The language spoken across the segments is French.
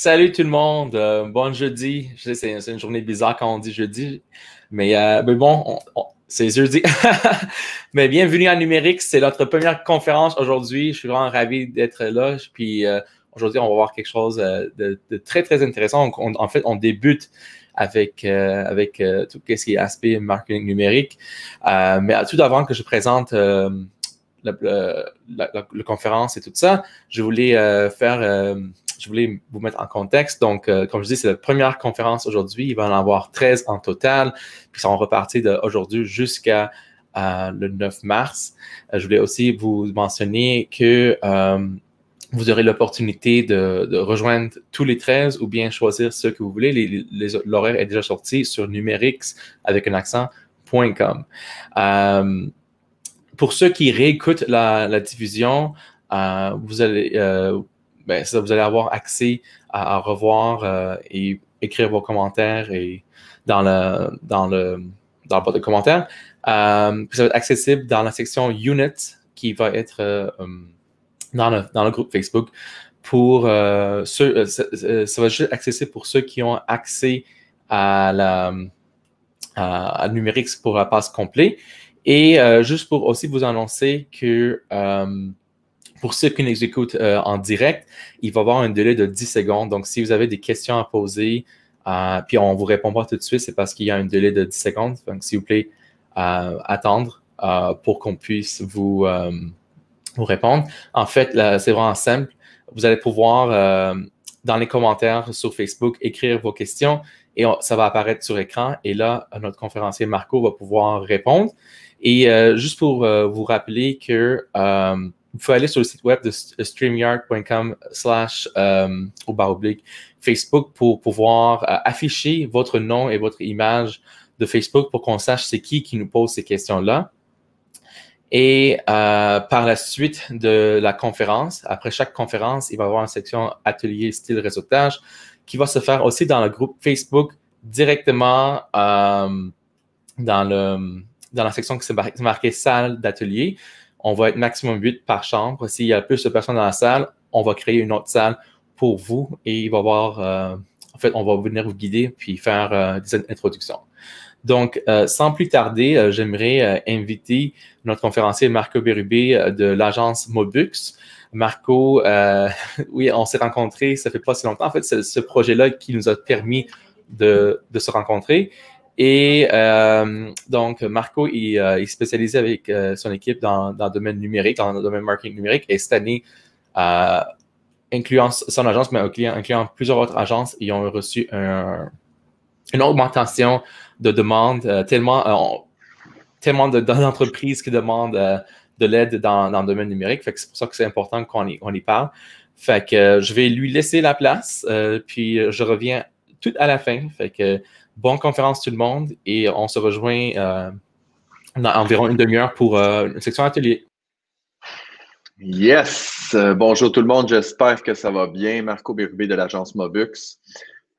Salut tout le monde, bon jeudi. Je sais, c'est une journée bizarre quand on dit jeudi, mais bon, c'est jeudi. Mais bienvenue à Numérique, c'est notre première conférence aujourd'hui. Je suis vraiment ravi d'être là. Puis aujourd'hui, on va voir quelque chose de très, très intéressant. En fait, on débute avec tout ce qui est aspect marketing numérique. Mais tout avant que je présente la conférence et tout ça, je voulais je voulais vous mettre en contexte. Donc, comme je dis, c'est la première conférence aujourd'hui. Il va en avoir 13 en total. Puis, ça va repartir d'aujourd'hui jusqu'à le 9 mars. Je voulais aussi vous mentionner que vous aurez l'opportunité de rejoindre tous les 13 ou bien choisir ceux que vous voulez. L'horaire est déjà sorti sur numérix avec un accent.com. Pour ceux qui réécoutent la diffusion, vous allez avoir accès à revoir et écrire vos commentaires et dans le boîte de commentaires. Ça va être accessible dans la section Unit qui va être dans le groupe Facebook. Ça va juste être accessible pour ceux qui ont accès à Numérix pour la passe complète. Et juste pour aussi vous annoncer que pour ceux qui nous écoutent en direct, il va y avoir un délai de 10 secondes. Donc, si vous avez des questions à poser, puis on ne vous répond pas tout de suite, c'est parce qu'il y a un délai de 10 secondes. Donc, s'il vous plaît, attendre pour qu'on puisse vous répondre. En fait, c'est vraiment simple. Vous allez pouvoir, dans les commentaires sur Facebook, écrire vos questions et ça va apparaître sur écran. Et là, notre conférencier Marco va pouvoir répondre. Et juste pour vous rappeler que vous pouvez aller sur le site web de streamyard.com/Facebook pour pouvoir afficher votre nom et votre image de Facebook pour qu'on sache c'est qui nous pose ces questions-là. Et par la suite de la conférence, après chaque conférence, il va y avoir une section atelier style réseautage qui va se faire aussi dans le groupe Facebook directement dans la section qui s'est marquée salle d'atelier. On va être maximum 8 par chambre. S'il y a plus de personnes dans la salle, on va créer une autre salle pour vous et il va y avoir, en fait, on va venir vous guider puis faire des introductions. Donc, sans plus tarder, j'aimerais inviter notre conférencier Marco Bérubé de l'agence Mobux. Marco, oui, on s'est rencontrés, ça fait pas si longtemps. En fait, c'est ce projet-là qui nous a permis de se rencontrer. Et donc, Marco, il est spécialisé avec son équipe dans le domaine numérique, dans le domaine marketing numérique. Et cette année, incluant son agence, mais incluant plusieurs autres agences, ils ont reçu une augmentation de demandes, tellement d'entreprises qui demandent de l'aide dans le domaine numérique. Fait que c'est pour ça que c'est important qu'on y parle. Fait que je vais lui laisser la place, puis je reviens tout à la fin. Fait que bonne conférence tout le monde et on se rejoint dans environ une demi-heure pour une section atelier. Yes! Bonjour tout le monde, j'espère que ça va bien. Marco Bérubé de l'agence Mobux.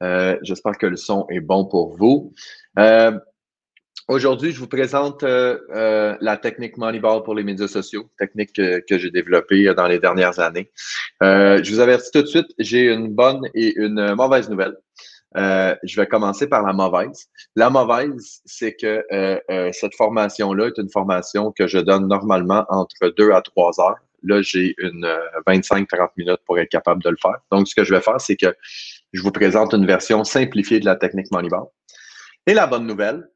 J'espère que le son est bon pour vous. Aujourd'hui, je vous présente la technique Moneyball pour les médias sociaux, technique que j'ai développée dans les dernières années. Je vous avertis tout de suite, j'ai une bonne et une mauvaise nouvelle. Je vais commencer par la mauvaise. La mauvaise, c'est que cette formation-là est une formation que je donne normalement entre 2 à 3 heures. Là, j'ai une 25-30 minutes pour être capable de le faire. Donc, ce que je vais faire, c'est que je vous présente une version simplifiée de la technique Moneyball. Et la bonne nouvelle,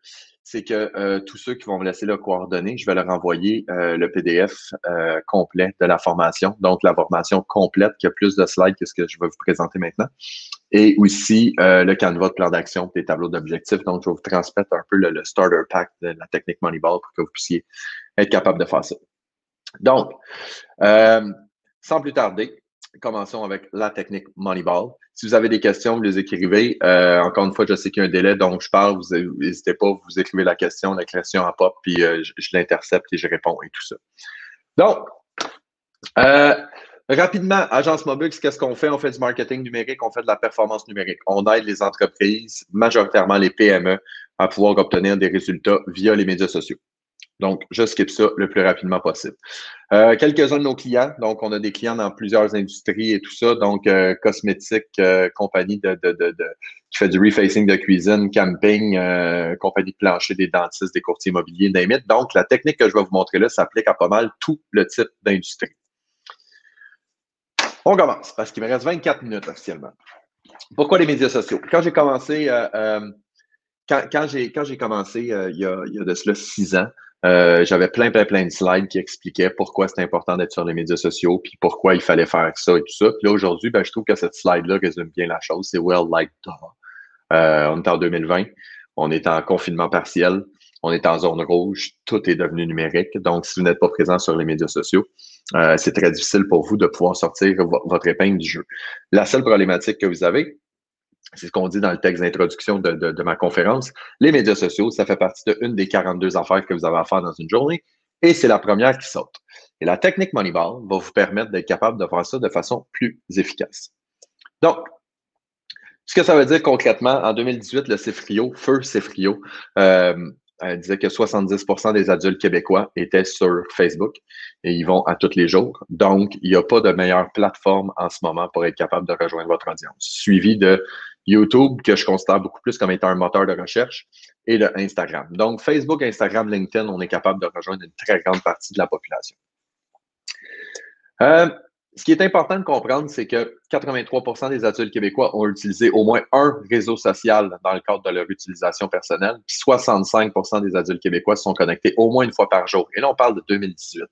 c'est que tous ceux qui vont me laisser le coordonnées, je vais leur envoyer le PDF complet de la formation. Donc, la formation complète qui a plus de slides que ce que je vais vous présenter maintenant. Et aussi le Canva de plan d'action, des tableaux d'objectifs. Donc, je vais vous transmettre un peu le starter pack de la technique Moneyball pour que vous puissiez être capable de faire ça. Donc, sans plus tarder, commençons avec la technique Moneyball. Si vous avez des questions, vous les écrivez. Encore une fois, je sais qu'il y a un délai, donc je parle. Vous n'hésitez pas, vous écrivez la question en pop, puis je l'intercepte et je réponds et tout ça. Donc, rapidement, Agence Mobux, qu'est-ce qu'on fait? On fait du marketing numérique, on fait de la performance numérique. On aide les entreprises, majoritairement les PME, à pouvoir obtenir des résultats via les médias sociaux. Donc, je skip ça le plus rapidement possible. Quelques-uns de nos clients, donc on a des clients dans plusieurs industries et tout ça, donc cosmétiques, compagnie qui fait du refacing de cuisine, camping, compagnie de plancher, des dentistes, des courtiers immobiliers, name it. Donc, la technique que je vais vous montrer là s'applique à pas mal tout le type d'industrie. On commence, parce qu'il me reste 24 minutes officiellement. Pourquoi les médias sociaux? Quand j'ai commencé, quand j'ai commencé il y a de cela 6 ans, j'avais plein de slides qui expliquaient pourquoi c'était important d'être sur les médias sociaux, puis pourquoi il fallait faire ça et tout ça. Puis là, aujourd'hui, je trouve que cette slide-là résume bien la chose. C'est well like duh. On est en 2020, on est en confinement partiel, on est en zone rouge, tout est devenu numérique. Donc, si vous n'êtes pas présent sur les médias sociaux, c'est très difficile pour vous de pouvoir sortir votre épingle du jeu. La seule problématique que vous avez, c'est ce qu'on dit dans le texte d'introduction de ma conférence. Les médias sociaux, ça fait partie d'une des 42 affaires que vous avez à faire dans une journée et c'est la première qui saute. Et la technique Moneyball va vous permettre d'être capable de faire ça de façon plus efficace. Donc, ce que ça veut dire concrètement, en 2018, le CFRIO, Feu CFRIO, disait que 70% des adultes québécois étaient sur Facebook et ils vont à tous les jours. Donc, il n'y a pas de meilleure plateforme en ce moment pour être capable de rejoindre votre audience. Suivi de YouTube, que je considère beaucoup plus comme étant un moteur de recherche, et de Instagram. Donc, Facebook, Instagram, LinkedIn, on est capable de rejoindre une très grande partie de la population. Ce qui est important de comprendre, c'est que 83% des adultes québécois ont utilisé au moins un réseau social dans le cadre de leur utilisation personnelle, puis 65% des adultes québécois se sont connectés au moins une fois par jour. Et là, on parle de 2018.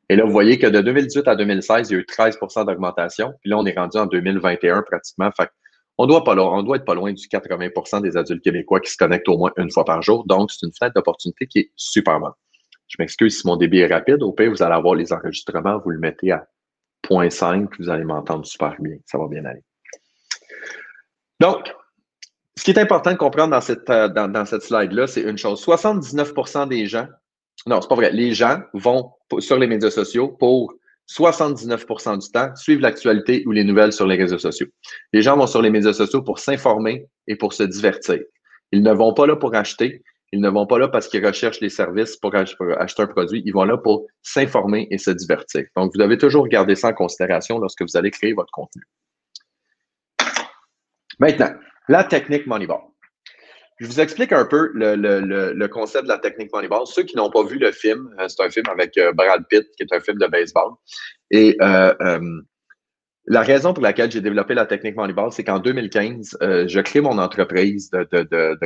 Et là, vous voyez que de 2018 à 2016, il y a eu 13% d'augmentation. Puis là, on est rendu en 2021 pratiquement. Fait on doit être pas loin du 80% des adultes québécois qui se connectent au moins une fois par jour. Donc, c'est une fenêtre d'opportunité qui est super bonne. Je m'excuse si mon débit est rapide. Au pire, vous allez avoir les enregistrements, vous le mettez à 0.5, puis vous allez m'entendre super bien. Ça va bien aller. Donc, ce qui est important de comprendre dans cette slide-là, c'est une chose. 79% des gens, non, c'est pas vrai, les gens vont sur les médias sociaux pour 79% du temps suivre l'actualité ou les nouvelles sur les réseaux sociaux. Les gens vont sur les médias sociaux pour s'informer et pour se divertir. Ils ne vont pas là pour acheter. Ils ne vont pas là parce qu'ils recherchent des services pour acheter un produit. Ils vont là pour s'informer et se divertir. Donc, vous devez toujours garder ça en considération lorsque vous allez créer votre contenu. Maintenant, la technique Moneyball. Je vous explique un peu le concept de la technique Moneyball. Ceux qui n'ont pas vu le film, c'est un film avec Brad Pitt, qui est un film de baseball. Et la raison pour laquelle j'ai développé la technique Moneyball, c'est qu'en 2015, je crée mon entreprise de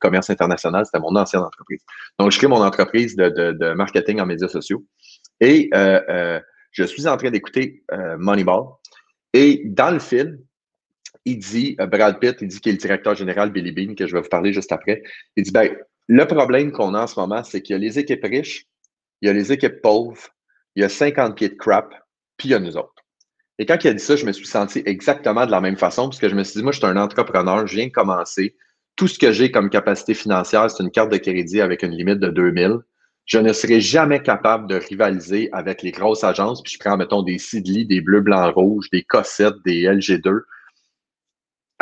commerce international. C'était mon ancienne entreprise. Donc, je crée mon entreprise de marketing en médias sociaux. Et je suis en train d'écouter Moneyball. Et dans le film, il dit, Brad Pitt, il dit qu'il est le directeur général Billy Beane, que je vais vous parler juste après. Il dit, le problème qu'on a en ce moment, c'est qu'il y a les équipes riches, il y a les équipes pauvres, il y a 50 pieds de crap, puis il y a nous autres. Et quand il a dit ça, je me suis senti exactement de la même façon, parce que je me suis dit, moi, je suis un entrepreneur, je viens de commencer. Tout ce que j'ai comme capacité financière, c'est une carte de crédit avec une limite de 2000. Je ne serai jamais capable de rivaliser avec les grosses agences, puis je prends, mettons, des Sidley, des Bleus, Blancs, Rouges, des Cossette, des LG2.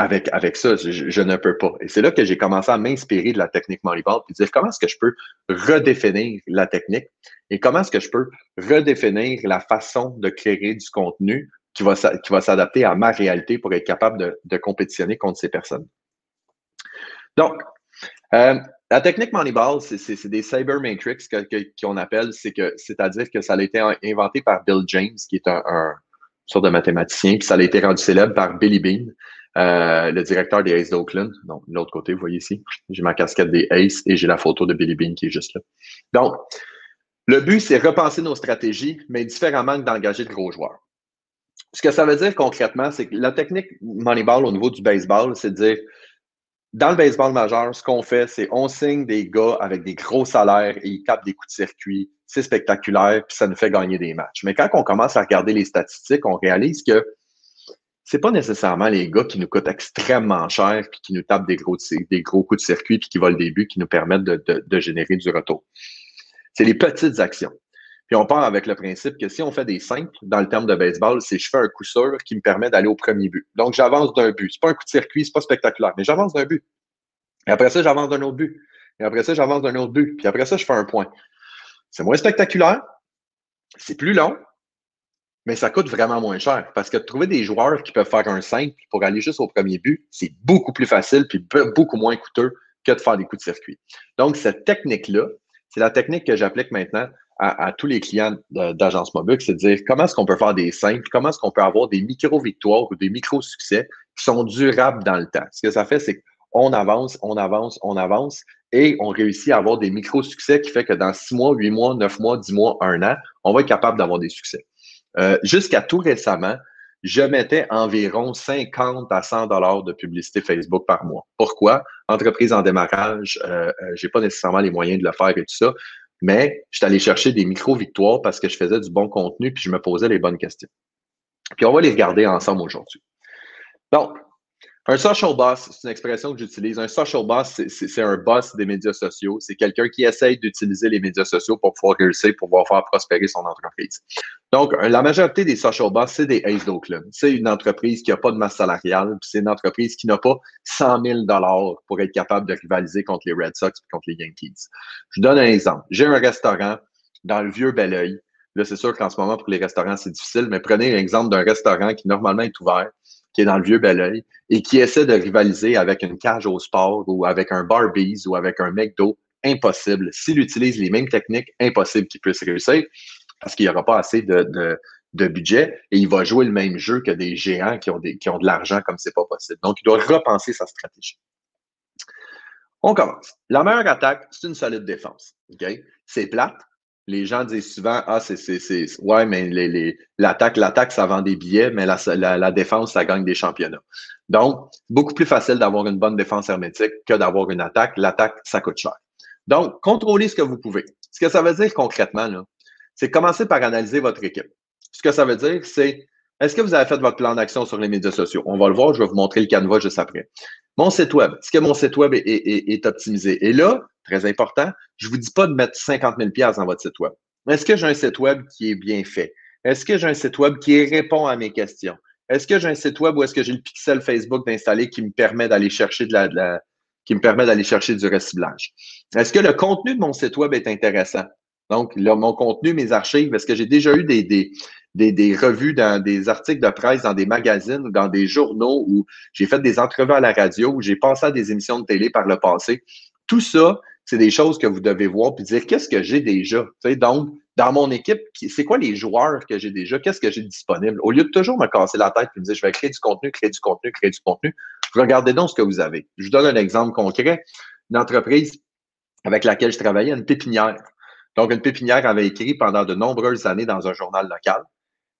Avec ça, je ne peux pas. Et c'est là que j'ai commencé à m'inspirer de la technique Moneyball puis dire comment est-ce que je peux redéfinir la technique et comment est-ce que je peux redéfinir la façon de créer du contenu qui va s'adapter à ma réalité pour être capable de compétitionner contre ces personnes. Donc, la technique Moneyball, c'est des cybermetrics qu'on appelle, c'est-à-dire que ça a été inventé par Bill James, qui est un sorte de mathématicien, puis ça a été rendu célèbre par Billy Beane, le directeur des Aces d'Oakland. Donc, de l'autre côté, vous voyez ici, j'ai ma casquette des Aces et j'ai la photo de Billy Beane qui est juste là. Donc, le but, c'est repenser nos stratégies, mais différemment que d'engager de gros joueurs. Ce que ça veut dire concrètement, c'est que la technique Moneyball au niveau du baseball, c'est de dire, dans le baseball majeur, ce qu'on fait, c'est on signe des gars avec des gros salaires et ils tapent des coups de circuit. C'est spectaculaire, puis ça nous fait gagner des matchs. Mais quand on commence à regarder les statistiques, on réalise que c'est pas nécessairement les gars qui nous coûtent extrêmement cher puis qui nous tapent des gros coups de circuit puis qui volent des buts qui nous permettent de générer du retour. C'est les petites actions. Puis on part avec le principe que si on fait des simples, dans le terme de baseball, c'est je fais un coup sûr qui me permet d'aller au premier but. Donc, j'avance d'un but. C'est pas un coup de circuit, c'est pas spectaculaire, mais j'avance d'un but. Et après ça, j'avance d'un autre but. Et après ça, j'avance d'un autre but. Puis après ça, je fais un point. C'est moins spectaculaire, c'est plus long, mais ça coûte vraiment moins cher. Parce que de trouver des joueurs qui peuvent faire un simple pour aller juste au premier but, c'est beaucoup plus facile puis beaucoup moins coûteux que de faire des coups de circuit. Donc, cette technique-là, c'est la technique que j'applique maintenant à tous les clients d'agence mobile, c'est de dire comment est-ce qu'on peut faire des simples, comment est-ce qu'on peut avoir des micro-victoires ou des micro-succès qui sont durables dans le temps. Ce que ça fait, c'est qu'on avance, on avance, on avance et on réussit à avoir des micro-succès qui fait que dans 6 mois, 8 mois, 9 mois, 10 mois, 1 an, on va être capable d'avoir des succès. Jusqu'à tout récemment, je mettais environ 50 à 100 dollars de publicité Facebook par mois. Pourquoi? Entreprise en démarrage, je n'ai pas nécessairement les moyens de le faire et tout ça, mais je suis allé chercher des micro-victoires parce que je faisais du bon contenu puis je me posais les bonnes questions. Puis on va les regarder ensemble aujourd'hui. Donc, un social boss, c'est une expression que j'utilise. Un social boss, c'est un boss des médias sociaux. C'est quelqu'un qui essaye d'utiliser les médias sociaux pour pouvoir réussir, pour pouvoir faire prospérer son entreprise. Donc, la majorité des social boss, c'est des aces d'Oakland. C'est une entreprise qui n'a pas de masse salariale, puis c'est une entreprise qui n'a pas 100 000 $ pour être capable de rivaliser contre les Red Sox et contre les Yankees. Je vous donne un exemple. J'ai un restaurant dans le vieux Belleuil. Là, c'est sûr qu'en ce moment, pour les restaurants, c'est difficile, mais prenez l'exemple d'un restaurant qui normalement est ouvert, qui est dans le vieux Belleuil, et qui essaie de rivaliser avec une cage au sport ou avec un Barbies ou avec un McDo, impossible. S'il utilise les mêmes techniques, impossible qu'il puisse réussir parce qu'il n'y aura pas assez de budget et il va jouer le même jeu que des géants qui ont de l'argent comme c'est pas possible. Donc, il doit repenser sa stratégie. On commence. La meilleure attaque, c'est une solide défense. Okay? C'est plate. Les gens disent souvent, ouais, mais l'attaque, ça vend des billets, mais la défense, ça gagne des championnats. Donc, beaucoup plus facile d'avoir une bonne défense hermétique que d'avoir une attaque. L'attaque, ça coûte cher. Donc, contrôlez ce que vous pouvez. Ce que ça veut dire concrètement, là, c'est commencer par analyser votre équipe. Ce que ça veut dire, c'est est-ce que vous avez fait votre plan d'action sur les médias sociaux? On va le voir, je vais vous montrer le canevas juste après. Mon site web, est-ce que mon site web est optimisé? Et là, très important, je ne vous dis pas de mettre 50 000 $ dans votre site web. Est-ce que j'ai un site web qui est bien fait? Est-ce que j'ai un site web qui répond à mes questions? Est-ce que j'ai un site web où est-ce que j'ai le pixel Facebook d'installer qui me permet d'aller chercher qui me permet d'aller chercher du reciblage? Est-ce que le contenu de mon site web est intéressant? Donc, là, mon contenu, mes archives, est-ce que j'ai déjà eu des revues dans des articles de presse, dans des magazines ou dans des journaux où j'ai fait des entrevues à la radio, où j'ai passé à des émissions de télé par le passé? Tout ça, c'est des choses que vous devez voir puis dire qu'est-ce que j'ai déjà. Tu sais, donc, dans mon équipe, c'est quoi les joueurs que j'ai déjà? Qu'est-ce que j'ai disponible? Au lieu de toujours me casser la tête et me dire je vais créer du contenu, créer du contenu, créer du contenu, regardez donc ce que vous avez. Je vous donne un exemple concret. Une entreprise avec laquelle je travaillais, une pépinière. Donc, une pépinière avait écrit pendant de nombreuses années dans un journal local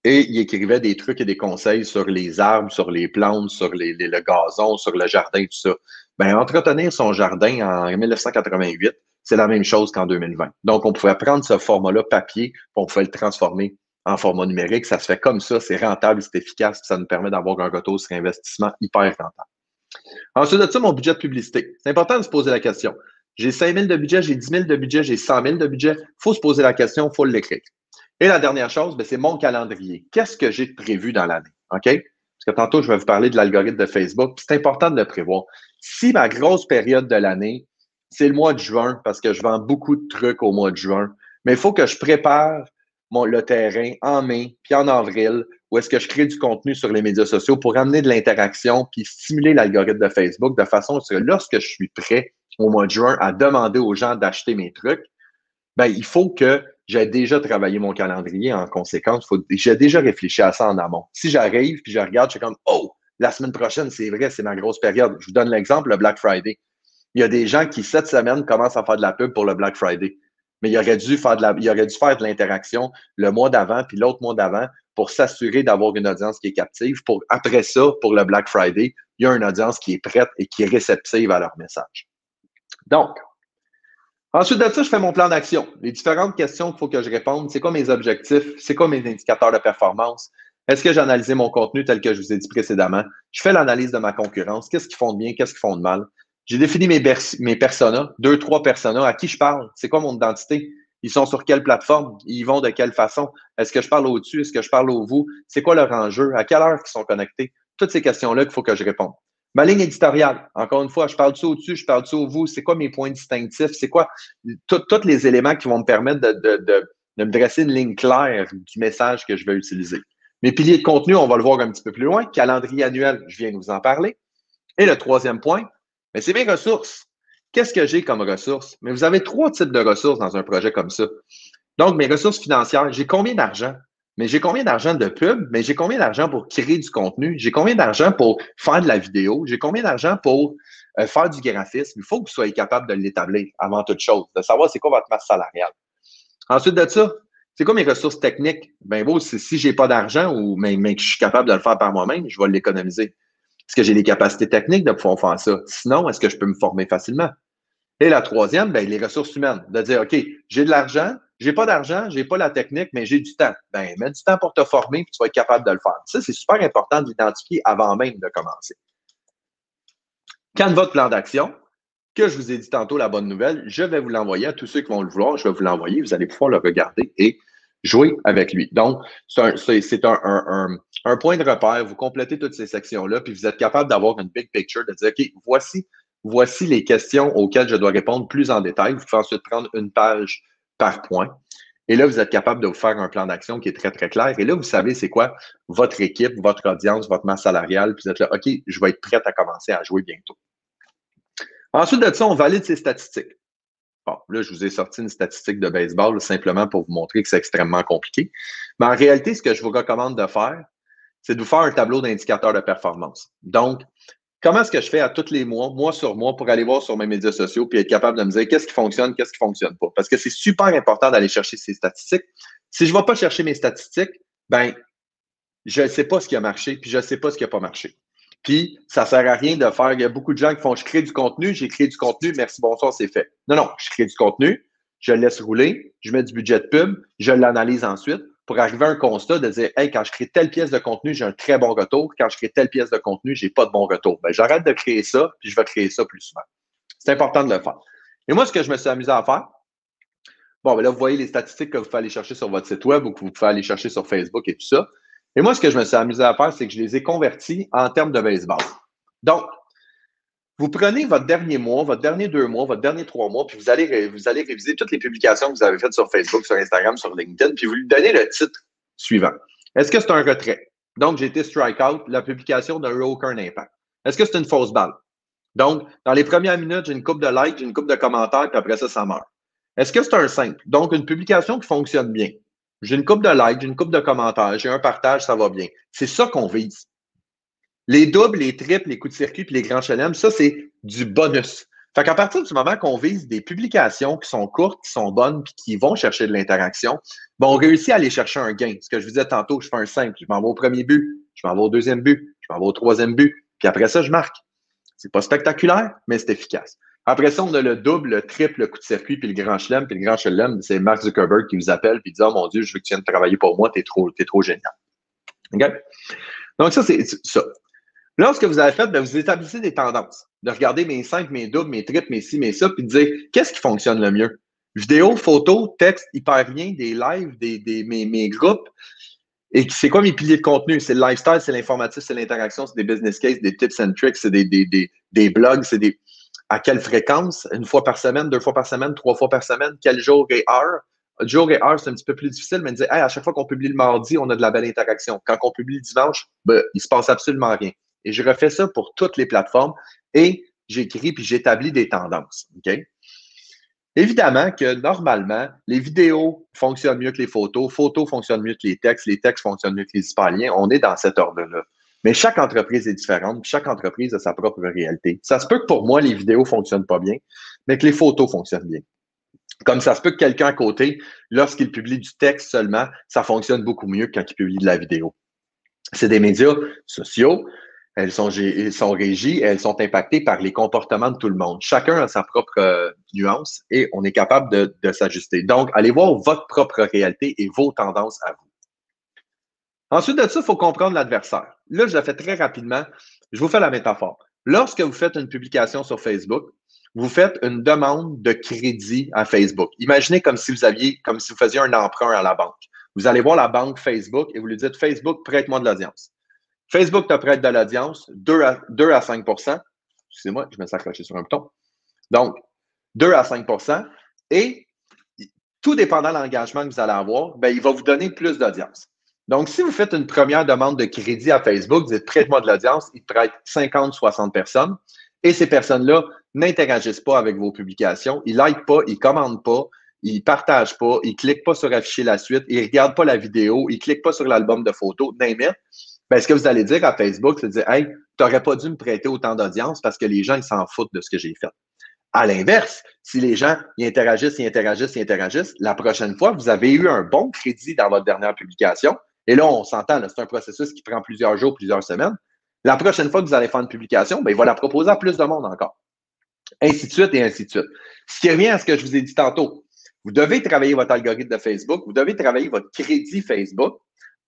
et il écrivait des trucs et des conseils sur les arbres, sur les plantes, sur le gazon, sur le jardin, tout ça. Ben, entretenir son jardin en 1988, c'est la même chose qu'en 2020. Donc, on pouvait prendre ce format-là papier, puis on pouvait le transformer en format numérique. Ça se fait comme ça, c'est rentable, c'est efficace, puis ça nous permet d'avoir un retour sur investissement hyper rentable. Ensuite de ça, mon budget de publicité. C'est important de se poser la question. J'ai 5 000 de budget, j'ai 10 000 de budget, j'ai 100 000 de budget. Il faut se poser la question, il faut l'écrire. Et la dernière chose, c'est mon calendrier. Qu'est-ce que j'ai prévu dans l'année? OK? Parce que tantôt, je vais vous parler de l'algorithme de Facebook. C'est important de le prévoir. Si ma grosse période de l'année, c'est le mois de juin, parce que je vends beaucoup de trucs au mois de juin, mais il faut que je prépare le terrain en mai, puis en avril, où est-ce que je crée du contenu sur les médias sociaux pour amener de l'interaction, puis stimuler l'algorithme de Facebook de façon à ce que lorsque je suis prêt au mois de juin à demander aux gens d'acheter mes trucs, ben, il faut que j'ai déjà travaillé mon calendrier en conséquence. J'ai déjà réfléchi à ça en amont. Si j'arrive puis je regarde, je suis comme, oh, la semaine prochaine, c'est vrai, c'est ma grosse période. Je vous donne l'exemple, le Black Friday. Il y a des gens qui, cette semaine, commencent à faire de la pub pour le Black Friday. Mais il aurait dû faire de l'interaction le mois d'avant puis l'autre mois d'avant pour s'assurer d'avoir une audience qui est captive. Après ça, pour le Black Friday, il y a une audience qui est prête et qui est réceptive à leur message. Donc, ensuite de ça, je fais mon plan d'action. Les différentes questions qu'il faut que je réponde, c'est quoi mes objectifs? C'est quoi mes indicateurs de performance? Est-ce que j'ai analysé mon contenu tel que je vous ai dit précédemment? Je fais l'analyse de ma concurrence. Qu'est-ce qu'ils font de bien? Qu'est-ce qu'ils font de mal? J'ai défini mes personas, 2, 3 personas. À qui je parle? C'est quoi mon identité? Ils sont sur quelle plateforme? Ils vont de quelle façon? Est-ce que je parle au-dessus? Est-ce que je parle au vous? C'est quoi leur enjeu? À quelle heure ils sont connectés? Toutes ces questions-là qu'il faut que je réponde. Ma ligne éditoriale, encore une fois, je parle de ça au-dessus, je parle de ça au vous, c'est quoi mes points distinctifs, c'est quoi tous les éléments qui vont me permettre de me dresser une ligne claire du message que je vais utiliser. Mes piliers de contenu, on va le voir un petit peu plus loin. Calendrier annuel, je viens de vous en parler. Et le troisième point, c'est mes ressources. Qu'est-ce que j'ai comme ressources? Mais vous avez 3 types de ressources dans un projet comme ça. Donc, mes ressources financières, j'ai combien d'argent? Mais j'ai combien d'argent de pub? Mais j'ai combien d'argent pour créer du contenu? J'ai combien d'argent pour faire de la vidéo? J'ai combien d'argent pour faire du graphisme? Il faut que vous soyez capable de l'établir avant toute chose, de savoir c'est quoi votre masse salariale. Ensuite de ça, c'est quoi mes ressources techniques? Ben bon, si j'ai pas d'argent ou mais que je suis capable de le faire par moi-même, je vais l'économiser. Est-ce que j'ai les capacités techniques de pouvoir faire ça? Sinon, est-ce que je peux me former facilement? Et la troisième, ben, les ressources humaines. De dire, OK, j'ai de l'argent, j'ai pas d'argent, j'ai pas la technique, mais j'ai du temps. Ben, mets du temps pour te former, puis tu vas être capable de le faire. Ça, c'est super important de l'identifier avant même de commencer. Quand votre plan d'action, que je vous ai dit tantôt, la bonne nouvelle, je vais vous l'envoyer à tous ceux qui vont le vouloir. Je vais vous l'envoyer. Vous allez pouvoir le regarder et jouer avec lui. Donc, c'est un point de repère. Vous complétez toutes ces sections-là, puis vous êtes capable d'avoir une big picture, de dire, OK, voici les questions auxquelles je dois répondre plus en détail. Vous pouvez ensuite prendre une page par point. Et là, vous êtes capable de vous faire un plan d'action qui est très, très clair. Et là, vous savez c'est quoi votre équipe, votre audience, votre masse salariale. Puis vous êtes là, OK, je vais être prête à commencer à jouer bientôt. Ensuite de ça, on valide ces statistiques. Bon, là, je vous ai sorti une statistique de baseball simplement pour vous montrer que c'est extrêmement compliqué. Mais en réalité, ce que je vous recommande de faire, c'est de vous faire un tableau d'indicateurs de performance. Donc, comment est-ce que je fais à tous les mois sur mois, pour aller voir sur mes médias sociaux puis être capable de me dire qu'est-ce qui fonctionne pas? Parce que c'est super important d'aller chercher ces statistiques. Si je ne vais pas chercher mes statistiques, ben, je ne sais pas ce qui a marché puis je ne sais pas ce qui n'a pas marché. Puis, ça ne sert à rien de faire. Il y a beaucoup de gens qui font je crée du contenu, j'ai créé du contenu, merci, bonsoir, c'est fait. Non, je crée du contenu, je le laisse rouler, je mets du budget de pub, je l'analyse ensuite pour arriver à un constat de dire hey, quand je crée telle pièce de contenu, j'ai un très bon retour. Quand je crée telle pièce de contenu, j'ai pas de bon retour. Ben, j'arrête de créer ça, puis je vais créer ça plus souvent. C'est important de le faire. Et moi, ce que je me suis amusé à faire, bon, ben là, vous voyez les statistiques que vous pouvez aller chercher sur votre site web ou que vous pouvez aller chercher sur Facebook et tout ça. Et moi, ce que je me suis amusé à faire, c'est que je les ai convertis en termes de baseball. Donc, vous prenez votre dernier mois, votre dernier 2 mois, votre dernier 3 mois, puis vous allez réviser toutes les publications que vous avez faites sur Facebook, sur Instagram, sur LinkedIn, puis vous lui donnez le titre suivant. Est-ce que c'est un retrait? Donc, j'ai été strike-out, la publication n'a eu aucun impact. Est-ce que c'est une fausse balle? Donc, dans les premières minutes, j'ai une coupe de likes, j'ai une coupe de commentaires, puis après ça meurt. Est-ce que c'est un simple? Donc, une publication qui fonctionne bien. J'ai une coupe de likes, j'ai une coupe de commentaires, j'ai un partage, ça va bien. C'est ça qu'on vise. Les doubles, les triples, les coups de circuit puis les grands chelems, ça, c'est du bonus. Fait qu'à partir du moment qu'on vise des publications qui sont courtes, qui sont bonnes puis qui vont chercher de l'interaction, ben, on réussit à aller chercher un gain. Ce que je vous disais tantôt, je fais un simple. Je m'en vais au premier but, je m'en vais au deuxième but, je m'en vais au troisième but, puis après ça, je marque. C'est pas spectaculaire, mais c'est efficace. Après ça, on a le double, le triple, le coup de circuit, puis le grand chelem. Puis le grand chelem, c'est Mark Zuckerberg qui vous appelle puis dit « Oh mon Dieu, je veux que tu viennes travailler pour moi, t'es trop génial. » OK? Donc ça, c'est ça. Là, ce que vous avez fait, ben, vous établissez des tendances. De regarder mes 5, mes doubles, mes triples, mes ci, mes ça, puis de dire qu'est-ce qui fonctionne le mieux? Vidéo, photo, texte, hyper bien, des lives, mes groupes. Et c'est quoi mes piliers de contenu? C'est le lifestyle, c'est l'informatif, c'est l'interaction, c'est des business cases, des tips and tricks, c'est des blogs, c'est des. À quelle fréquence? 1 fois par semaine, 2 fois par semaine, 3 fois par semaine, quel jour et heure? Jour et heure, c'est un petit peu plus difficile, mais de dire, hey, à chaque fois qu'on publie le mardi, on a de la belle interaction. Quand on publie le dimanche, ben, il se passe absolument rien. Et je refais ça pour toutes les plateformes et j'écris puis j'établis des tendances. OK? Évidemment que normalement, les vidéos fonctionnent mieux que les photos fonctionnent mieux que les textes fonctionnent mieux que les hyperliens. On est dans cet ordre-là. Mais chaque entreprise est différente, chaque entreprise a sa propre réalité. Ça se peut que pour moi, les vidéos ne fonctionnent pas bien, mais que les photos fonctionnent bien. Comme ça se peut que quelqu'un à côté, lorsqu'il publie du texte seulement, ça fonctionne beaucoup mieux que quand il publie de la vidéo. C'est des médias sociaux. Elles sont régies, elles sont impactées par les comportements de tout le monde. Chacun a sa propre nuance et on est capable de s'ajuster. Donc, allez voir votre propre réalité et vos tendances à vous. Ensuite de ça, il faut comprendre l'adversaire. Là, je le fais très rapidement. Je vous fais la métaphore. Lorsque vous faites une publication sur Facebook, vous faites une demande de crédit à Facebook. Imaginez comme si vous faisiez un emprunt à la banque. Vous allez voir la banque Facebook et vous lui dites « Facebook, prête-moi de l'audience ». Facebook te prête de l'audience, 2 à 5 excusez-moi, je me suis accroché sur un bouton. Donc, 2 à 5 et tout dépendant de l'engagement que vous allez avoir, ben, il va vous donner plus d'audience. Donc, si vous faites une première demande de crédit à Facebook, vous dites prête-moi de l'audience, il te prête 50, 60 personnes et ces personnes-là n'interagissent pas avec vos publications, ils ne likent pas, ils ne commentent pas, ils ne partagent pas, ils ne cliquent pas sur afficher la suite, ils ne regardent pas la vidéo, ils ne cliquent pas sur l'album de photos, name it. Ben, ce que vous allez dire à Facebook, c'est de dire, hey, tu n'aurais pas dû me prêter autant d'audience parce que les gens, ils s'en foutent de ce que j'ai fait. À l'inverse, si les gens ils interagissent, la prochaine fois, vous avez eu un bon crédit dans votre dernière publication, et là, on s'entend, c'est un processus qui prend plusieurs jours, plusieurs semaines. La prochaine fois que vous allez faire une publication, ben, il va la proposer à plus de monde encore. Ainsi de suite et ainsi de suite. Ce qui revient à ce que je vous ai dit tantôt, vous devez travailler votre algorithme de Facebook, vous devez travailler votre crédit Facebook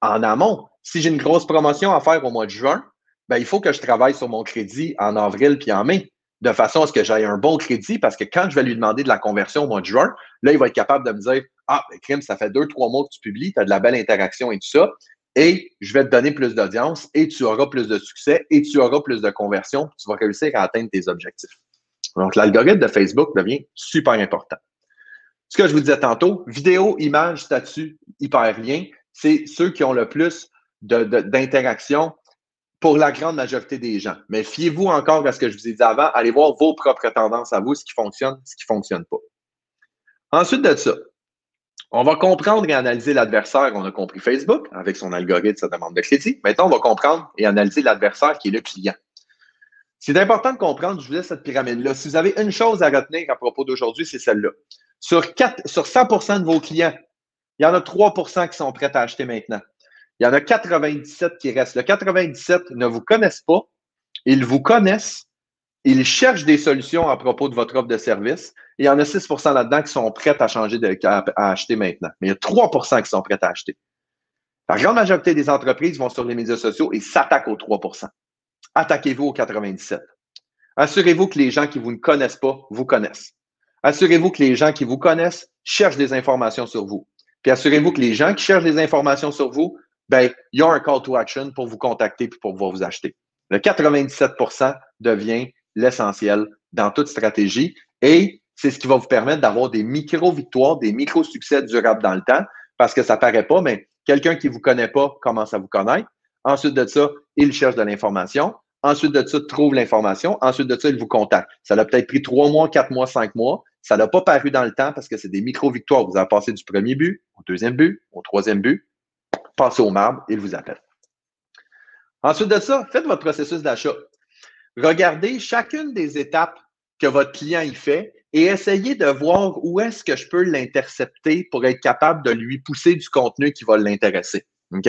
en amont. Si j'ai une grosse promotion à faire au mois de juin, ben, il faut que je travaille sur mon crédit en avril puis en mai, de façon à ce que j'aie un bon crédit, parce que quand je vais lui demander de la conversion au mois de juin, là, il va être capable de me dire, ah, ben, Crime, ça fait 2-3 mois que tu publies, tu as de la belle interaction et tout ça, et je vais te donner plus d'audience, et tu auras plus de succès, et tu auras plus de conversion, puis tu vas réussir à atteindre tes objectifs. Donc, l'algorithme de Facebook devient super important. Ce que je vous disais tantôt, vidéo, image, statut, hyperlien, c'est ceux qui ont le plus d'interaction pour la grande majorité des gens. Mais fiez-vous encore à ce que je vous ai dit avant, allez voir vos propres tendances à vous, ce qui fonctionne, ce qui ne fonctionne pas. Ensuite de ça, on va comprendre et analyser l'adversaire. On a compris Facebook avec son algorithme, sa demande de crédit. Maintenant, on va comprendre et analyser l'adversaire qui est le client. C'est important de comprendre, je vous laisse cette pyramide-là. Si vous avez une chose à retenir à propos d'aujourd'hui, c'est celle-là. Sur 100% de vos clients, il y en a 3% qui sont prêts à acheter maintenant. Il y en a 97 qui restent. Le 97 ne vous connaissent pas, ils vous connaissent, ils cherchent des solutions à propos de votre offre de service. Et il y en a 6% là-dedans qui sont prêts à changer, à acheter maintenant. Mais il y a 3% qui sont prêts à acheter. La grande majorité des entreprises vont sur les médias sociaux et s'attaquent aux 3%. Attaquez-vous aux 97. Assurez-vous que les gens qui vous ne connaissent pas vous connaissent. Assurez-vous que les gens qui vous connaissent cherchent des informations sur vous. Puis assurez-vous que les gens qui cherchent des informations sur vous, ben, il y a un call to action pour vous contacter et pour pouvoir vous acheter. Le 97% devient l'essentiel dans toute stratégie et c'est ce qui va vous permettre d'avoir des micro-victoires, des micro-succès durables dans le temps parce que ça ne paraît pas, mais quelqu'un qui ne vous connaît pas commence à vous connaître. Ensuite de ça, il cherche de l'information. Ensuite de ça, trouve l'information. Ensuite de ça, il vous contacte. Ça a peut-être pris 3 mois, 4 mois, 5 mois. Ça n'a pas paru dans le temps parce que c'est des micro-victoires. Vous avez passé du premier but au deuxième but, au troisième but. Passez au marbre, il vous appelle. Ensuite de ça, faites votre processus d'achat. Regardez chacune des étapes que votre client y fait et essayez de voir où est-ce que je peux l'intercepter pour être capable de lui pousser du contenu qui va l'intéresser. OK?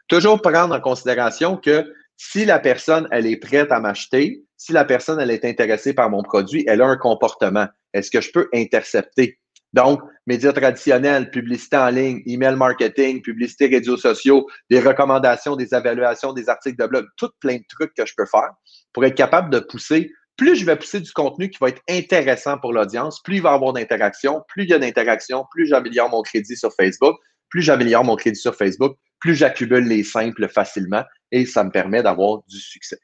Toujours prendre en considération que si la personne, elle est prête à m'acheter, si la personne, elle est intéressée par mon produit, elle a un comportement. Est-ce que je peux intercepter? Donc, médias traditionnels, publicité en ligne, email marketing, publicité réseaux sociaux, des recommandations, des évaluations, des articles de blog, tout plein de trucs que je peux faire pour être capable de pousser. Plus je vais pousser du contenu qui va être intéressant pour l'audience, plus il va y avoir d'interaction, plus il y a d'interaction, plus j'améliore mon crédit sur Facebook, plus j'améliore mon crédit sur Facebook, plus j'accumule les simples facilement et ça me permet d'avoir du succès.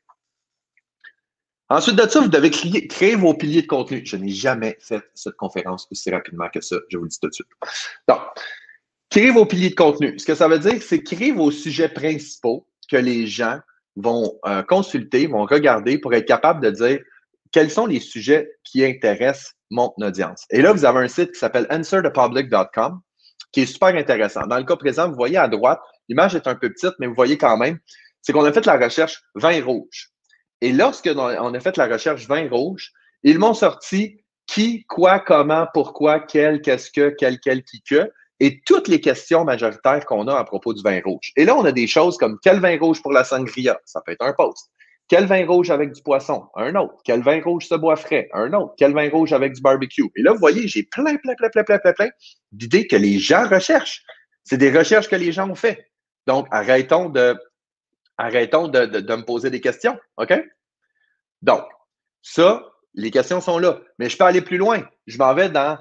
Ensuite de ça, vous devez créer vos piliers de contenu. Je n'ai jamais fait cette conférence aussi rapidement que ça, je vous le dis tout de suite. Donc, créer vos piliers de contenu. Ce que ça veut dire, c'est créer vos sujets principaux que les gens vont consulter, vont regarder pour être capable de dire quels sont les sujets qui intéressent mon audience. Et là, vous avez un site qui s'appelle answerthepublic.com qui est super intéressant. Dans le cas présent, vous voyez à droite, l'image est un peu petite, mais vous voyez quand même, c'est qu'on a fait la recherche vin rouge. Et lorsque on a fait la recherche vin rouge, ils m'ont sorti qui, quoi, comment, pourquoi, quel, qu'est-ce que, quel, qui, que, et toutes les questions majoritaires qu'on a à propos du vin rouge. Et là, on a des choses comme quel vin rouge pour la sangria? Ça peut être un post. Quel vin rouge avec du poisson? Un autre. Quel vin rouge se boit frais? Un autre. Quel vin rouge avec du barbecue? Et là, vous voyez, j'ai plein d'idées que les gens recherchent. C'est des recherches que les gens ont fait. Donc, arrêtons de me poser des questions, OK? Donc, ça, les questions sont là. Mais je peux aller plus loin. Je m'en vais dans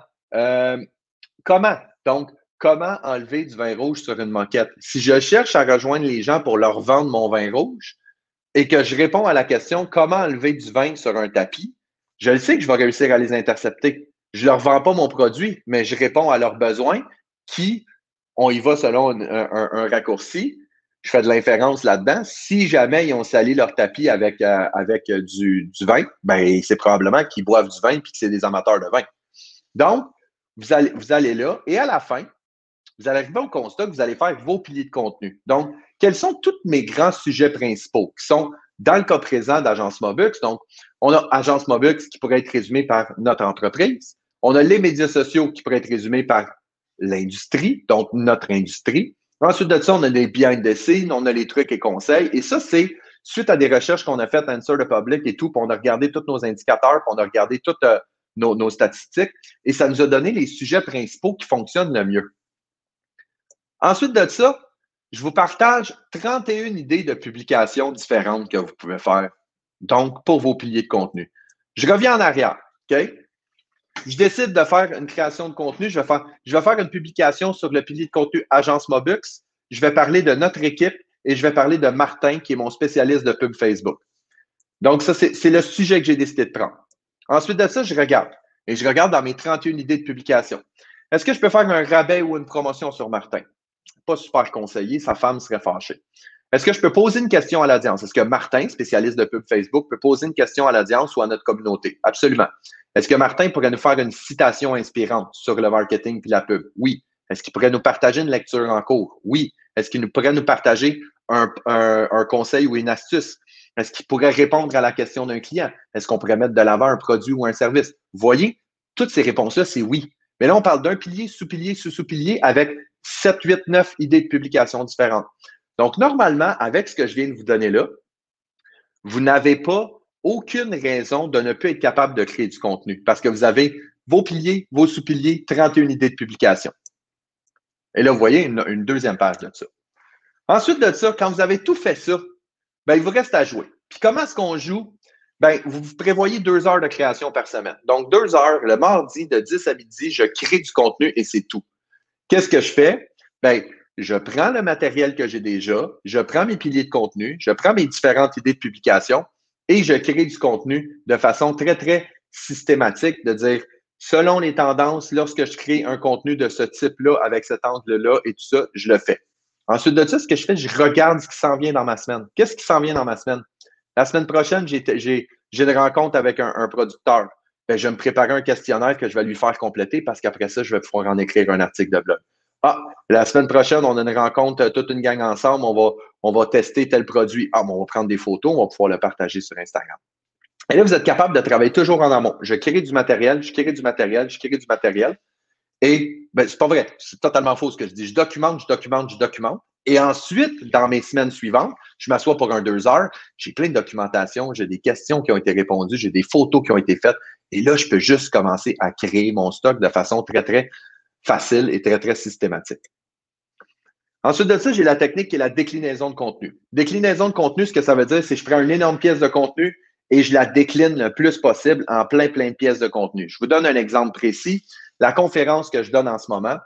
comment. Donc, comment enlever du vin rouge sur une moquette. Si je cherche à rejoindre les gens pour leur vendre mon vin rouge et que je réponds à la question comment enlever du vin sur un tapis, je le sais que je vais réussir à les intercepter. Je ne leur vends pas mon produit, mais je réponds à leurs besoins qui, on y va selon un raccourci. Je fais de l'inférence là-dedans. Si jamais ils ont sali leur tapis avec du vin, ben c'est probablement qu'ils boivent du vin et que c'est des amateurs de vin. Donc, vous allez là et à la fin, vous allez arriver au constat que vous allez faire vos piliers de contenu. Donc, quels sont tous mes grands sujets principaux qui sont dans le cas présent d'Agence Mobux? Donc, on a Agence Mobux qui pourrait être résumée par notre entreprise. On a les médias sociaux qui pourraient être résumés par l'industrie, donc notre industrie. Ensuite de ça, on a les behind the scenes, on a les trucs et conseils. Et ça, c'est suite à des recherches qu'on a faites, Answer the Public et tout, puis on a regardé tous nos indicateurs, puis on a regardé toutes nos statistiques, et ça nous a donné les sujets principaux qui fonctionnent le mieux. Ensuite de ça, je vous partage 31 idées de publications différentes que vous pouvez faire, donc pour vos piliers de contenu. Je reviens en arrière, OK? Je décide de faire une création de contenu. Je vais faire une publication sur le pilier de contenu Agence Mobux. Je vais parler de notre équipe et je vais parler de Martin, qui est mon spécialiste de pub Facebook. Donc, ça, c'est le sujet que j'ai décidé de prendre. Ensuite de ça, je regarde. Et je regarde dans mes 31 idées de publication. Est-ce que je peux faire un rabais ou une promotion sur Martin? Pas super conseillé, sa femme serait fâchée. Est-ce que je peux poser une question à l'audience? Est-ce que Martin, spécialiste de pub Facebook, peut poser une question à l'audience ou à notre communauté? Absolument. Est-ce que Martin pourrait nous faire une citation inspirante sur le marketing et la pub? Oui. Est-ce qu'il pourrait nous partager une lecture en cours? Oui. Est-ce qu'il pourrait nous partager un conseil ou une astuce? Est-ce qu'il pourrait répondre à la question d'un client? Est-ce qu'on pourrait mettre de l'avant un produit ou un service? Vous voyez, toutes ces réponses-là, c'est oui. Mais là, on parle d'un pilier, sous-pilier, sous-sous-pilier avec 7, 8, 9 idées de publication différentes. Donc, normalement, avec ce que je viens de vous donner là, vous n'avez pas aucune raison de ne plus être capable de créer du contenu parce que vous avez vos piliers, vos sous-piliers, 31 idées de publication. Et là, vous voyez une deuxième page de ça. Ensuite de ça, quand vous avez tout fait ça, ben, il vous reste à jouer. Puis comment est-ce qu'on joue? Ben, vous prévoyez 2 heures de création par semaine. Donc, 2 heures, le mardi, de 10 à midi, je crée du contenu et c'est tout. Qu'est-ce que je fais? Ben, je prends le matériel que j'ai déjà, je prends mes piliers de contenu, je prends mes différentes idées de publication et je crée du contenu de façon très, très systématique, de dire, selon les tendances, lorsque je crée un contenu de ce type-là, avec cet angle-là et tout ça, je le fais. Ensuite de ça, ce que je fais, je regarde ce qui s'en vient dans ma semaine. Qu'est-ce qui s'en vient dans ma semaine? La semaine prochaine, j'ai une rencontre avec un producteur. Ben, je vais me préparer un questionnaire que je vais lui faire compléter parce qu'après ça, je vais pouvoir en écrire un article de blog. Ah, la semaine prochaine, on a une rencontre, toute une gang ensemble, on va tester tel produit. Ah, bon, on va prendre des photos, on va pouvoir le partager sur Instagram. Et là, vous êtes capable de travailler toujours en amont. Je crée du matériel, je crée du matériel, je crée du matériel. Et ben, c'est pas vrai, c'est totalement faux ce que je dis. Je documente, je documente, je documente. Et ensuite, dans mes semaines suivantes, je m'assois pour 2 heures. J'ai plein de documentation, j'ai des questions qui ont été répondues, j'ai des photos qui ont été faites. Et là, je peux juste commencer à créer mon stock de façon très, très facile et très, très systématique. Ensuite de ça, j'ai la technique qui est la déclinaison de contenu. Déclinaison de contenu, ce que ça veut dire, c'est que je prends une énorme pièce de contenu et je la décline le plus possible en plein de pièces de contenu. Je vous donne un exemple précis. La conférence que je donne en ce moment,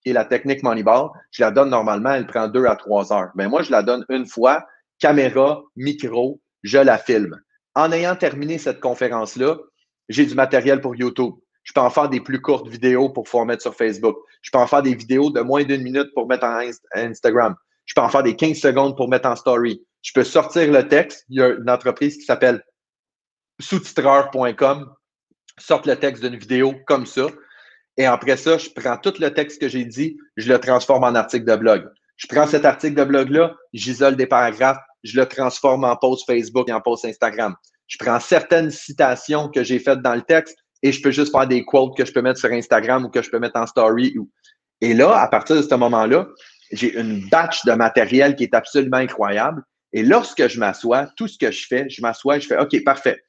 qui est la technique Moneyball, je la donne normalement, elle prend 2 à 3 heures. Mais moi, je la donne une fois, caméra, micro, je la filme. En ayant terminé cette conférence-là, j'ai du matériel pour YouTube. Je peux en faire des plus courtes vidéos pour pouvoir mettre sur Facebook. Je peux en faire des vidéos de moins d'1 minute pour mettre en Instagram. Je peux en faire des 15 secondes pour mettre en story. Je peux sortir le texte. Il y a une entreprise qui s'appelle sous-titreur.com, sorte le texte d'une vidéo comme ça. Et après ça, je prends tout le texte que j'ai dit, je le transforme en article de blog. Je prends cet article de blog-là, j'isole des paragraphes, je le transforme en post Facebook et en post Instagram. Je prends certaines citations que j'ai faites dans le texte et je peux juste faire des quotes que je peux mettre sur Instagram ou que je peux mettre en story. Et là, à partir de ce moment-là, j'ai une batch de matériel qui est absolument incroyable. Et lorsque je m'assois, tout ce que je m'assois et je fais « OK, parfait.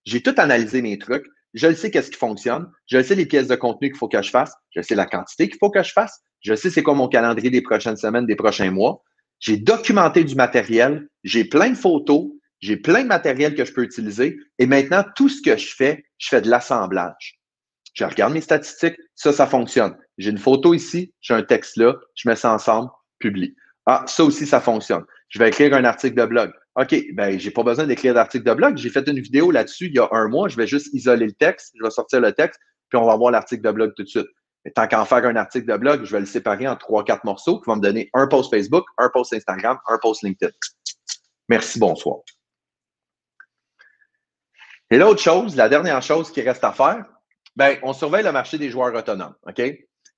J'ai tout analysé mes trucs. Je le sais qu'est-ce qui fonctionne. Je le sais les pièces de contenu qu'il faut que je fasse. Je sais la quantité qu'il faut que je fasse. Je sais c'est quoi mon calendrier des prochaines semaines, des prochains mois. J'ai documenté du matériel. J'ai plein de photos. J'ai plein de matériel que je peux utiliser. Et maintenant, tout ce que je fais de l'assemblage. Je regarde mes statistiques, ça fonctionne. J'ai une photo ici, j'ai un texte là, je mets ça ensemble, publie. Ah, ça aussi, ça fonctionne. Je vais écrire un article de blog. OK, ben, j'ai pas besoin d'écrire d'article de blog. J'ai fait une vidéo là-dessus il y a un mois. Je vais juste isoler le texte, je vais sortir le texte, puis on va voir l'article de blog tout de suite. Mais tant qu'en faire un article de blog, je vais le séparer en 3-4 morceaux qui vont me donner un post Facebook, un post Instagram, un post LinkedIn. Merci, bonsoir. Et l'autre chose, la dernière chose qui reste à faire, ben, on surveille le marché des joueurs autonomes. OK?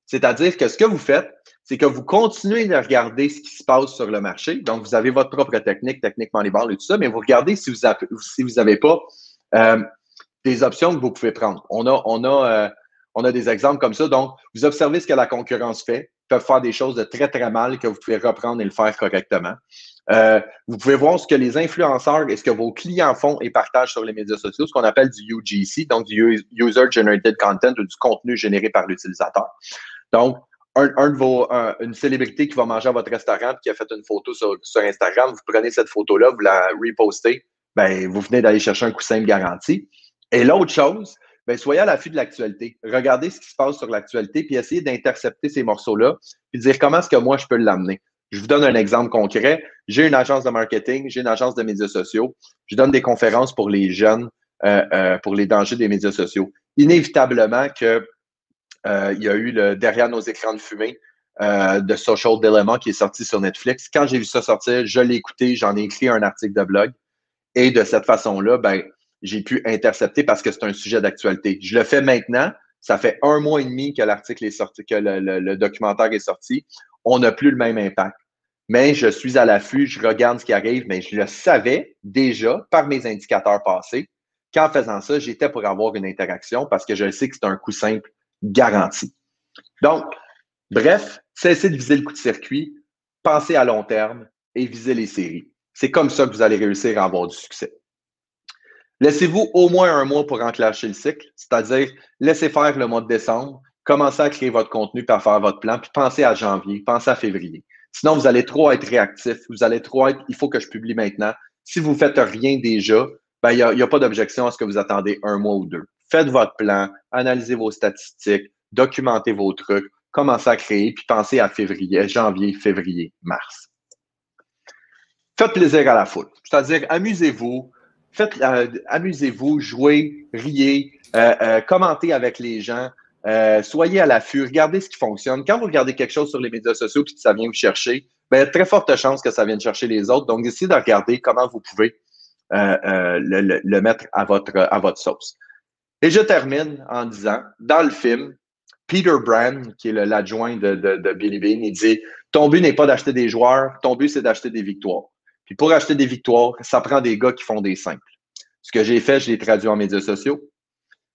C'est-à-dire que ce que vous faites, c'est que vous continuez de regarder ce qui se passe sur le marché. Donc, vous avez votre propre technique Moneyball et tout ça, mais vous regardez si vous avez pas des options que vous pouvez prendre. On a des exemples comme ça. Donc, vous observez ce que la concurrence fait, peuvent faire des choses de très, très mal que vous pouvez reprendre et le faire correctement. Vous pouvez voir ce que les influenceurs et ce que vos clients font et partagent sur les médias sociaux, ce qu'on appelle du UGC, donc du User Generated Content ou du contenu généré par l'utilisateur. Donc, une célébrité qui va manger à votre restaurant et qui a fait une photo sur Instagram, vous prenez cette photo-là, vous la repostez, ben, vous venez d'aller chercher un coussin de garantie. Et l'autre chose, ben, soyez à l'affût de l'actualité. Regardez ce qui se passe sur l'actualité, puis essayez d'intercepter ces morceaux-là, puis dire comment est-ce que moi je peux l'amener. Je vous donne un exemple concret. J'ai une agence de marketing, j'ai une agence de médias sociaux. Je donne des conférences pour les jeunes, pour les dangers des médias sociaux. Inévitablement que il y a eu le Derrière nos écrans de fumée de Social Dilemma qui est sorti sur Netflix. Quand j'ai vu ça sortir, je l'ai écouté, j'en ai écrit un article de blog. Et de cette façon-là, ben, j'ai pu intercepter parce que c'est un sujet d'actualité. Je le fais maintenant. Ça fait 1 mois et demi que l'article est sorti, que le documentaire est sorti. On n'a plus le même impact. Mais je suis à l'affût, je regarde ce qui arrive, mais je le savais déjà par mes indicateurs passés qu'en faisant ça, j'étais pour avoir une interaction parce que je sais que c'est un coup simple garanti. Donc, bref, cessez de viser le coup de circuit, pensez à long terme et visez les séries. C'est comme ça que vous allez réussir à avoir du succès. Laissez-vous au moins 1 mois pour enclencher le cycle, c'est-à-dire laissez faire le mois de décembre, commencez à créer votre contenu, puis à faire votre plan, puis pensez à janvier, pensez à février. Sinon, vous allez trop être réactif, vous allez trop être « il faut que je publie maintenant ». Si vous ne faites rien déjà, ben, il n'y a pas d'objection à ce que vous attendez 1 mois ou 2. Faites votre plan, analysez vos statistiques, documentez vos trucs, commencez à créer, puis pensez à février, janvier, février, mars. Faites plaisir à la foule, c'est-à-dire amusez-vous, amusez-vous, jouez, riez, commentez avec les gens, soyez à l'affût, regardez ce qui fonctionne. Quand vous regardez quelque chose sur les médias sociaux et que ça vient vous chercher, ben, il y a de très forte chance que ça vienne chercher les autres. Donc, essayez de regarder comment vous pouvez le mettre à votre sauce. Et je termine en disant, dans le film, Peter Brand, qui est l'adjoint de Billy Beane, il dit « Ton but n'est pas d'acheter des joueurs, ton but, c'est d'acheter des victoires. Puis pour acheter des victoires, ça prend des gars qui font des simples. » Ce que j'ai fait, je l'ai traduit en médias sociaux.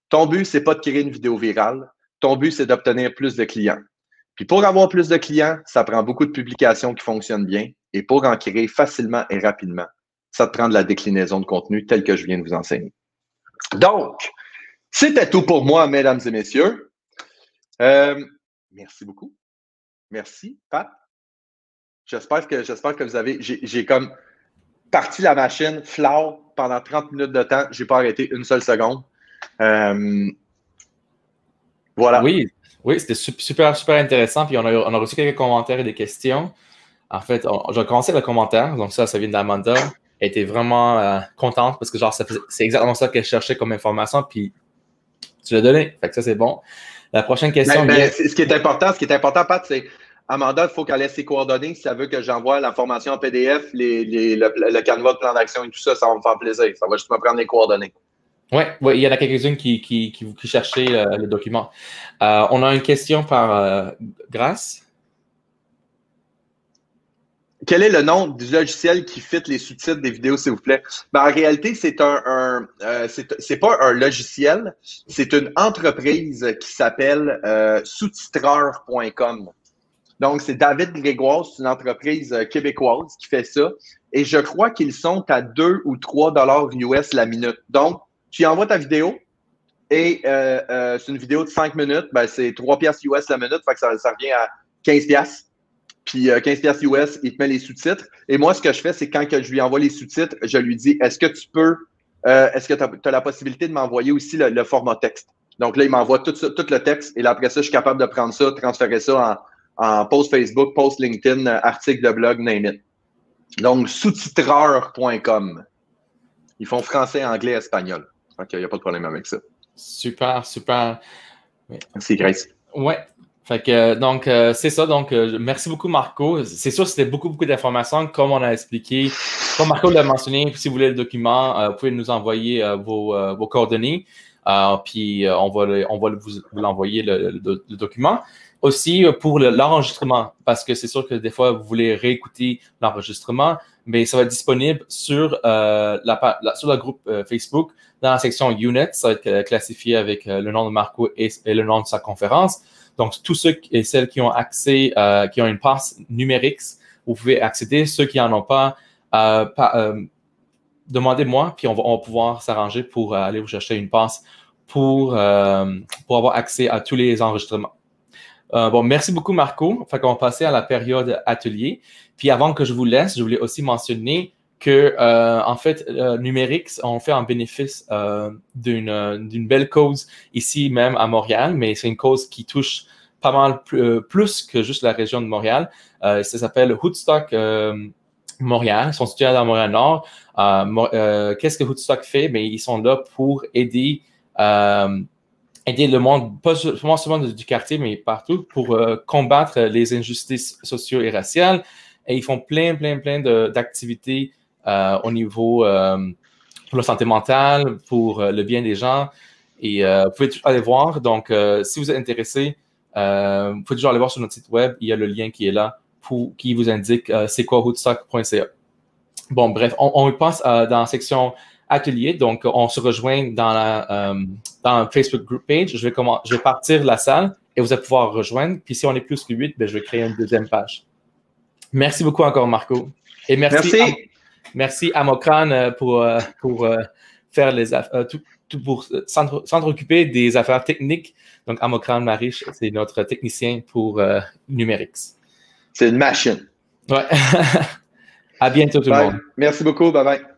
Ton but, c'est pas de créer une vidéo virale. Ton but, c'est d'obtenir plus de clients. Puis pour avoir plus de clients, ça prend beaucoup de publications qui fonctionnent bien. Et pour en créer facilement et rapidement, ça te prend de la déclinaison de contenu tel que je viens de vous enseigner. Donc, c'était tout pour moi, mesdames et messieurs. Merci beaucoup. Merci, Pat. J'espère que vous avez... J'ai comme parti la machine, flow, pendant 30 minutes de temps. Je n'ai pas arrêté une seule seconde. Voilà. Oui, c'était super, super intéressant. Puis on a reçu quelques commentaires et des questions. En fait, je vais commencer le commentaire. Donc ça vient d'Amanda. Elle était vraiment contente parce que genre c'est exactement ça qu'elle cherchait comme information. Puis tu l'as donné. Fait que ça, c'est bon. La prochaine question vient... Ce qui est important, Pat, c'est Amanda, il faut qu'elle laisse ses coordonnées. Si elle veut que j'envoie l'information en PDF, le canevas de plan d'action et tout ça, ça va me faire plaisir. Ça va juste me prendre les coordonnées. Oui, il y en a quelques-unes qui cherchaient le document. On a une question par Grace. Quel est le nom du logiciel qui fit les sous-titres des vidéos, s'il vous plaît? Ben, en réalité, c'est c'est pas un logiciel, c'est une entreprise qui s'appelle sous-titreur.com. Donc, c'est David Grégoire, c'est une entreprise québécoise qui fait ça. Et je crois qu'ils sont à 2 ou 3 $ US la minute. Donc, tu envoies ta vidéo et c'est une vidéo de 5 minutes. Ben, c'est 3 piastres US la minute, fait que ça revient à 15 piastres. Puis 15 piastres US, il te met les sous-titres. Et moi, ce que je fais, c'est quand que je lui envoie les sous-titres, je lui dis, est-ce que tu as la possibilité de m'envoyer aussi le format texte? Donc là, il m'envoie tout le texte et là, après ça, je suis capable de prendre ça, transférer ça en post Facebook, post LinkedIn, article de blog, name it. Donc, sous-titreur.com. Ils font français, anglais, espagnol. Donc, il n'y a pas de problème avec ça. Super, super. Merci, Grace. Ouais. Fait que, donc, c'est ça. Donc, merci beaucoup, Marco. C'est sûr, c'était beaucoup d'informations, comme on a expliqué. Comme Marco l'a mentionné, si vous voulez le document, vous pouvez nous envoyer vos coordonnées. Puis, on va vous l'envoyer, le document. Aussi, pour l'enregistrement, parce que c'est sûr que des fois, vous voulez réécouter l'enregistrement, mais ça va être disponible sur, sur le groupe Facebook, dans la section Unit. Ça va être classifié avec le nom de Marco et le nom de sa conférence. Donc, tous ceux et celles qui ont accès, qui ont une passe numérique, vous pouvez accéder. Ceux qui n'en ont pas, demandez-moi, puis on va pouvoir s'arranger pour aller vous chercher une passe pour avoir accès à tous les enregistrements. Bon, merci beaucoup, Marco. Fait qu'on va passer à la période atelier. Puis avant que je vous laisse, je voulais aussi mentionner que, en fait, Numérix, on fait un bénéfice d'une belle cause ici même à Montréal, mais c'est une cause qui touche pas mal plus que juste la région de Montréal. Ça s'appelle Hoodstock Montréal. Ils sont situés dans Montréal-Nord. Qu'est-ce que Hoodstock fait? Bien, ils sont là pour aider le monde, pas seulement du quartier, mais partout, pour combattre les injustices socio et raciales. Et ils font plein d'activités au niveau pour la santé mentale, pour le bien des gens. Et vous pouvez toujours aller voir. Donc, si vous êtes intéressé, vous pouvez toujours aller voir sur notre site web. Il y a le lien qui est là qui vous indique c'est quoi hoodstock.ca. Bon, bref, on passe dans la section atelier. Donc, on se rejoint dans la Facebook group page. Je vais partir la salle et vous allez pouvoir rejoindre. Puis, si on est plus que 8, ben, je vais créer une deuxième page. Merci beaucoup encore, Marco. Et merci à Mokran pour faire pour s'en occuper des affaires techniques. Donc, Amokran Marish, c'est notre technicien pour Numérix. C'est une machine. Ouais. À bientôt, tout le monde. Merci beaucoup. Bye bye.